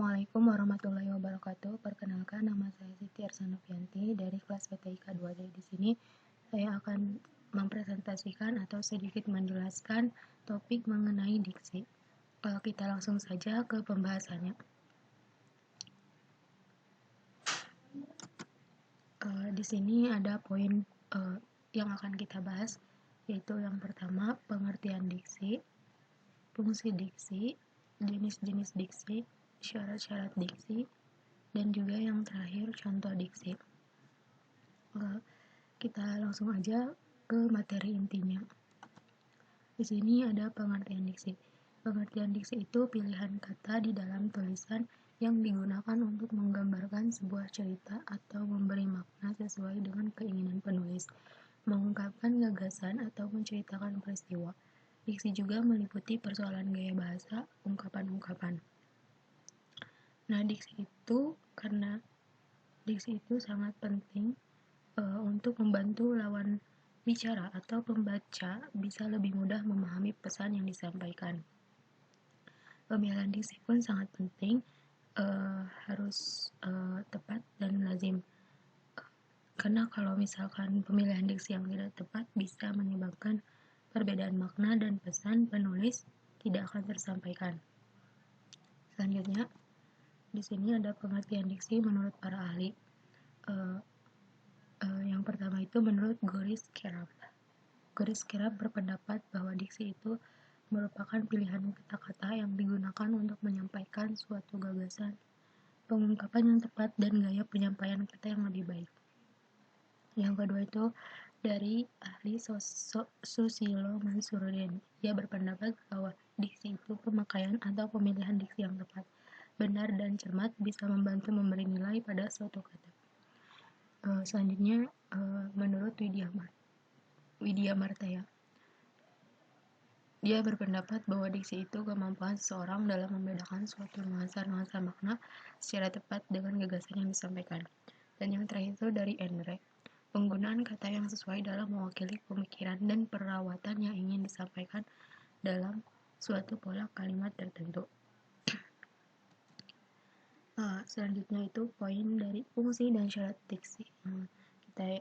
Assalamualaikum warahmatullahi wabarakatuh. Perkenalkan, nama saya Siti Arsanovianti dari kelas PTIK 2D. Di sini saya akan mempresentasikan atau sedikit menjelaskan topik mengenai diksi. Kita langsung saja ke pembahasannya. Di sini ada poin yang akan kita bahas, yaitu yang pertama, pengertian diksi, fungsi diksi, jenis-jenis diksi, syarat-syarat diksi, dan juga yang terakhir contoh diksi. Kita langsung aja ke materi intinya. Di sini ada pengertian diksi. Pengertian diksi itu pilihan kata di dalam tulisan yang digunakan untuk menggambarkan sebuah cerita atau memberi makna sesuai dengan keinginan penulis, mengungkapkan gagasan atau menceritakan peristiwa. Diksi juga meliputi persoalan gaya bahasa, ungkapan-ungkapan. Nah, karena diksi itu sangat penting untuk membantu lawan bicara atau pembaca bisa lebih mudah memahami pesan yang disampaikan. Pemilihan diksi pun sangat penting, harus tepat dan lazim. Karena kalau misalkan pemilihan diksi yang tidak tepat bisa menyebabkan perbedaan makna dan pesan penulis tidak akan tersampaikan. Selanjutnya, di sini ada pengertian diksi menurut para ahli. Yang pertama itu menurut Goris Kerab. Goris Kerab berpendapat bahwa diksi itu merupakan pilihan kata-kata yang digunakan untuk menyampaikan suatu gagasan, pengungkapan yang tepat, dan gaya penyampaian kata yang lebih baik. Yang kedua itu dari ahli Susilo Mansuruddin. Dia berpendapat bahwa diksi itu pemakaian atau pemilihan diksi yang tepat, benar, dan cermat bisa membantu memberi nilai pada suatu kata. Selanjutnya, menurut Widya Martaya, dia berpendapat bahwa diksi itu kemampuan seseorang dalam membedakan suatu nuansa-nuansa makna secara tepat dengan gagasan yang disampaikan. Dan yang terakhir itu dari Andre, penggunaan kata yang sesuai dalam mewakili pemikiran dan perawatan yang ingin disampaikan dalam suatu pola kalimat tertentu. Selanjutnya itu poin dari fungsi dan syarat diksi. Kita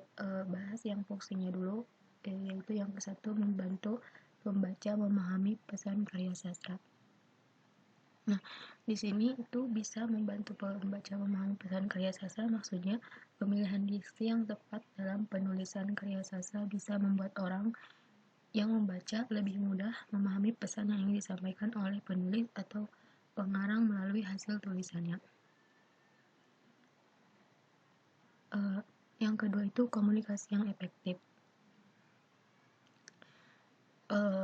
bahas yang fungsinya dulu, yaitu yang ke-1, membantu pembaca memahami pesan karya sastra. Nah, di sini itu bisa membantu pembaca memahami pesan karya sastra, maksudnya pemilihan diksi yang tepat dalam penulisan karya sastra bisa membuat orang yang membaca lebih mudah memahami pesan yang ingin disampaikan oleh penulis atau pengarang melalui hasil tulisannya. Yang kedua itu komunikasi yang efektif.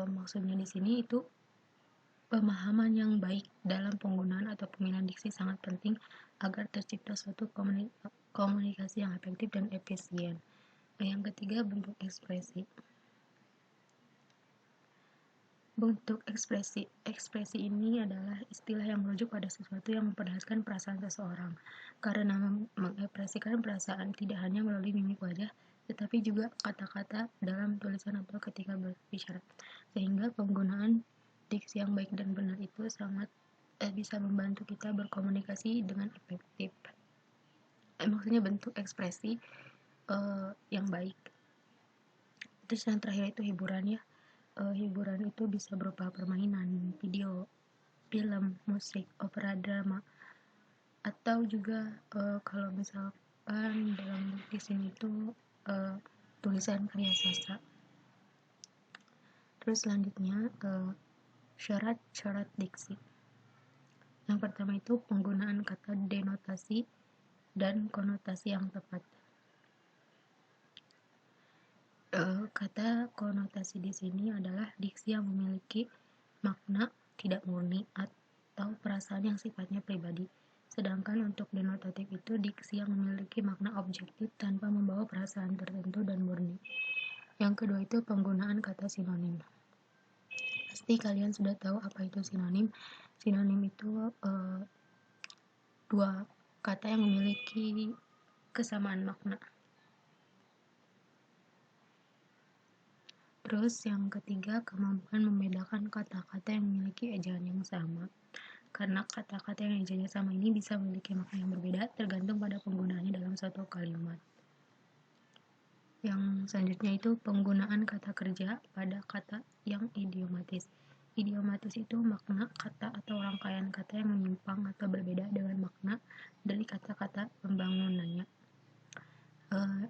Maksudnya di sini itu pemahaman yang baik dalam penggunaan atau pemilihan diksi sangat penting agar tercipta suatu komunikasi yang efektif dan efisien. Yang ketiga, bentuk ekspresi. Bentuk ekspresi ini adalah istilah yang merujuk pada sesuatu yang memperlihatkan perasaan seseorang, karena mengekspresikan perasaan tidak hanya melalui mimik wajah, tetapi juga kata-kata dalam tulisan atau ketika berbicara, sehingga penggunaan diksi yang baik dan benar itu sangat bisa membantu kita berkomunikasi dengan efektif. Maksudnya bentuk ekspresi yang baik. Terus yang terakhir itu hiburan ya. Hiburan itu bisa berupa permainan, video, film, musik, opera, drama, atau juga kalau misalkan dalam di sini itu tulisan karya sastra. Terus selanjutnya syarat-syarat diksi. Yang pertama itu penggunaan kata denotasi dan konotasi yang tepat. Kata konotasi di sini adalah diksi yang memiliki makna tidak murni atau perasaan yang sifatnya pribadi. Sedangkan untuk denotatif itu diksi yang memiliki makna objektif tanpa membawa perasaan tertentu dan murni. Yang kedua itu penggunaan kata sinonim. Pasti kalian sudah tahu apa itu sinonim. Sinonim itu dua kata yang memiliki kesamaan makna. Terus yang ketiga, kemampuan membedakan kata-kata yang memiliki ejaan yang sama. karena kata-kata yang ejanya sama ini bisa memiliki makna yang berbeda tergantung pada penggunaannya dalam suatu kalimat. Yang selanjutnya itu penggunaan kata kerja pada kata yang idiomatis. Idiomatis itu makna kata atau rangkaian kata yang menyimpang atau berbeda dengan makna dari kata-kata pembangunannya.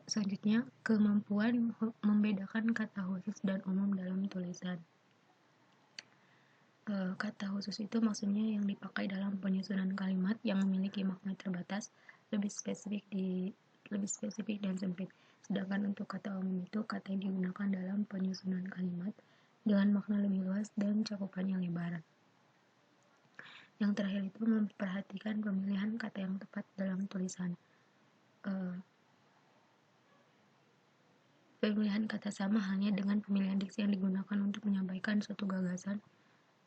Selanjutnya, kemampuan membedakan kata khusus dan umum dalam tulisan. Kata khusus itu maksudnya yang dipakai dalam penyusunan kalimat yang memiliki makna terbatas, lebih spesifik dan sempit. Sedangkan untuk kata umum itu kata yang digunakan dalam penyusunan kalimat dengan makna lebih luas dan cakupannya lebar. Yang terakhir itu memperhatikan pemilihan kata yang tepat dalam tulisan. Pemilihan kata sama halnya dengan pemilihan diksi yang digunakan untuk menyampaikan suatu gagasan,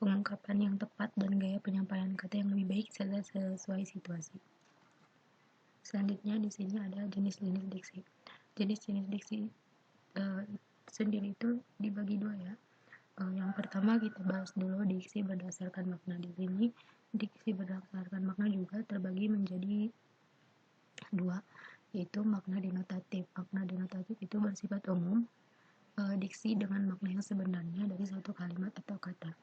pengungkapan yang tepat, dan gaya penyampaian kata yang lebih baik serta sesuai situasi. Selanjutnya di sini ada jenis-jenis diksi. Jenis-jenis diksi sendiri itu dibagi dua ya. Yang pertama kita bahas dulu diksi berdasarkan makna. Di sini diksi berdasarkan makna juga terbagi menjadi dua, yaitu makna denotatif. Makna denotatif itu bersifat umum, diksi dengan makna yang sebenarnya dari suatu kalimat atau kata.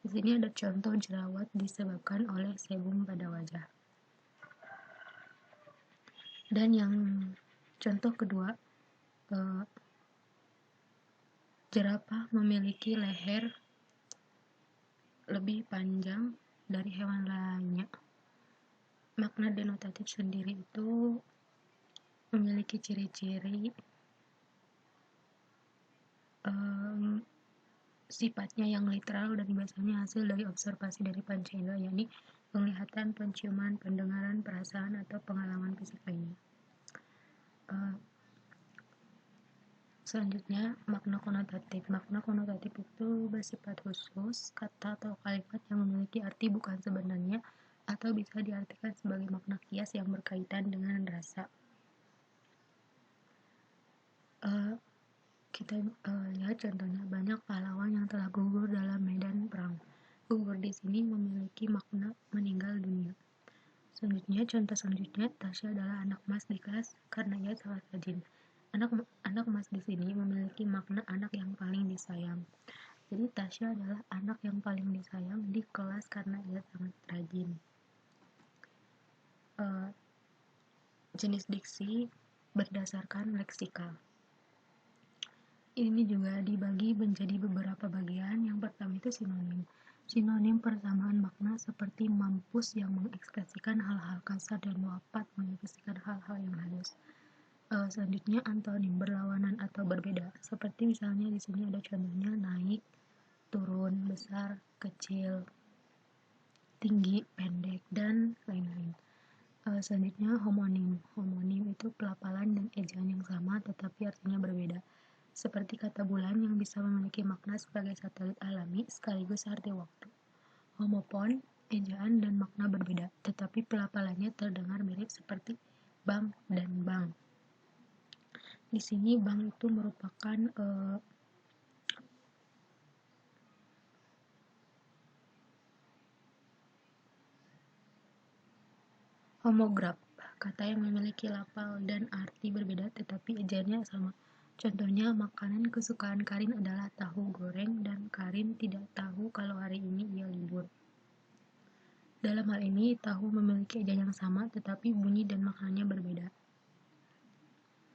Di sini ada contoh jerawat disebabkan oleh sebum pada wajah. Dan yang contoh kedua, jerapah memiliki leher lebih panjang dari hewan lainnya. Makna denotatif sendiri itu memiliki ciri-ciri sifatnya yang literal dan biasanya hasil dari observasi dari panca indera, yakni penglihatan, penciuman, pendengaran, perasaan, atau pengalaman fisik lainnya. Selanjutnya, makna konotatif. Makna konotatif itu bersifat khusus, kata atau kalimat yang memiliki arti bukan sebenarnya atau bisa diartikan sebagai makna kias yang berkaitan dengan rasa. Kita lihat contohnya, banyak pahlawan yang telah gugur dalam medan perang. Gugur di sini memiliki makna meninggal dunia. Selanjutnya, contoh selanjutnya, Tasya adalah anak emas di kelas karena ia sangat rajin. Anak emas di sini memiliki makna anak yang paling disayang. Jadi Tasya adalah anak yang paling disayang di kelas karena ia sangat rajin. Jenis diksi berdasarkan leksikal. Ini juga dibagi menjadi beberapa bagian. Yang pertama itu sinonim. Sinonim persamaan makna seperti mampus yang mengekspresikan hal-hal kasar dan wapat mengekspresikan hal-hal yang halus. Selanjutnya antonim, berlawanan atau berbeda. Seperti misalnya di sini ada contohnya naik, turun, besar, kecil, tinggi, pendek, dan lain-lain. Selanjutnya homonim. Homonim itu pelafalan dan ejaan yang sama tetapi artinya berbeda. Seperti kata bulan yang bisa memiliki makna sebagai satelit alami sekaligus arti waktu. Homopon, ejaan dan makna berbeda, tetapi pelafalannya terdengar mirip seperti bank dan bank. Di sini bank itu merupakan homograf, kata yang memiliki lafal dan arti berbeda tetapi ejaannya sama. Contohnya, makanan kesukaan Karin adalah tahu goreng dan Karin tidak tahu kalau hari ini ia libur. Dalam hal ini, tahu memiliki ejaan yang sama tetapi bunyi dan maknanya berbeda.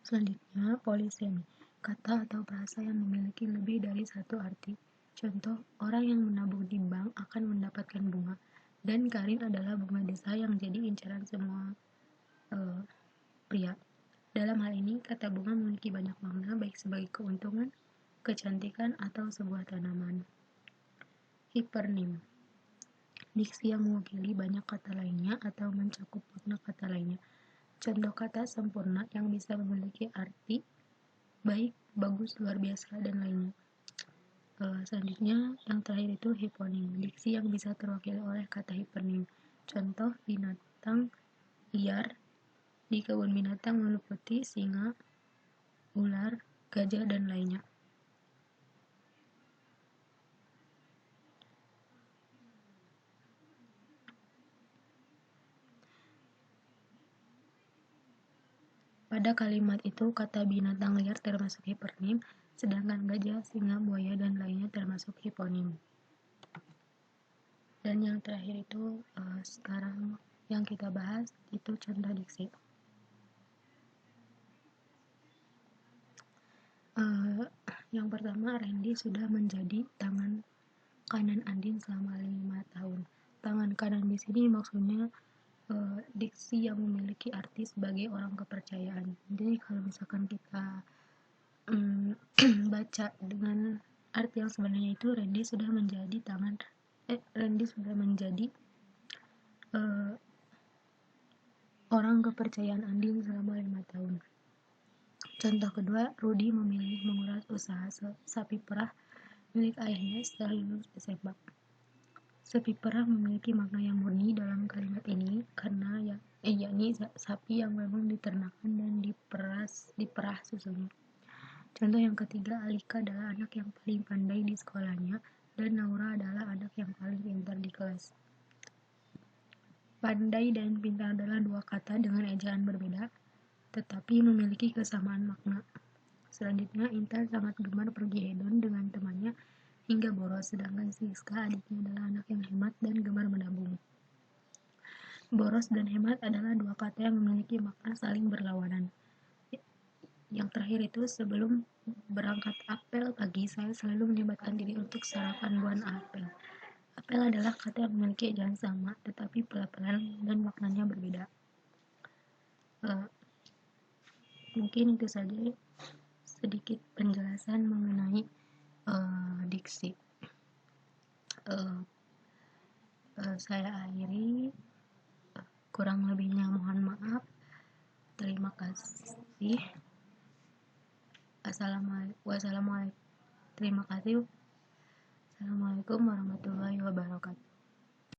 Selanjutnya, polisemi, kata atau frasa yang memiliki lebih dari satu arti. Contoh, orang yang menabung di bank akan mendapatkan bunga, dan Karin adalah bunga desa yang jadi incaran semua pria. Dalam hal ini, kata bunga memiliki banyak makna baik sebagai keuntungan, kecantikan, atau sebuah tanaman. Hipernim, diksi yang mewakili banyak kata lainnya atau mencakup makna kata lainnya. Contoh kata sempurna yang bisa memiliki arti baik, bagus, luar biasa, dan lainnya. Selanjutnya, yang terakhir itu hiponim, diksi yang bisa terwakili oleh kata hipernim. Contoh, binatang liar di kebun binatang meliputi singa, ular, gajah, dan lainnya. Pada kalimat itu, kata binatang liar termasuk hipernim, sedangkan gajah, singa, buaya, dan lainnya termasuk hiponim. Dan yang terakhir itu sekarang yang kita bahas itu contoh diksi. Yang pertama, Randy sudah menjadi tangan kanan Andin selama 5 tahun. Tangan kanan di sini maksudnya diksi yang memiliki arti sebagai orang kepercayaan. Jadi kalau misalkan kita baca dengan arti yang sebenarnya itu, Randy sudah menjadi orang kepercayaan Andin selama 5 tahun. Contoh kedua, Rudy memilih mengulas usaha sapi perah milik ayahnya setelah lulus SMA. Sapi perah memiliki makna yang murni dalam kalimat ini karena yakni sapi yang memang diternakan dan diperah susunya. Contoh yang ketiga, Alika adalah anak yang paling pandai di sekolahnya dan Naura adalah anak yang paling pintar di kelas. Pandai dan pintar adalah dua kata dengan ejaan berbeda, tetapi memiliki kesamaan makna. Selanjutnya, Intan sangat gemar pergi hedon dengan temannya hingga boros, sedangkan Siska adiknya adalah anak yang hemat dan gemar menabung. Boros dan hemat adalah dua kata yang memiliki makna saling berlawanan. Yang terakhir itu, sebelum berangkat apel pagi, saya selalu menyempatkan diri untuk sarapan buah apel. Apel adalah kata yang memiliki ejaan sama, tetapi pelafalan dan maknanya berbeda. Mungkin itu saja sedikit penjelasan mengenai diksi. Saya akhiri, kurang lebihnya mohon maaf. Terima kasih. Wassalamualaikum warahmatullahi wabarakatuh.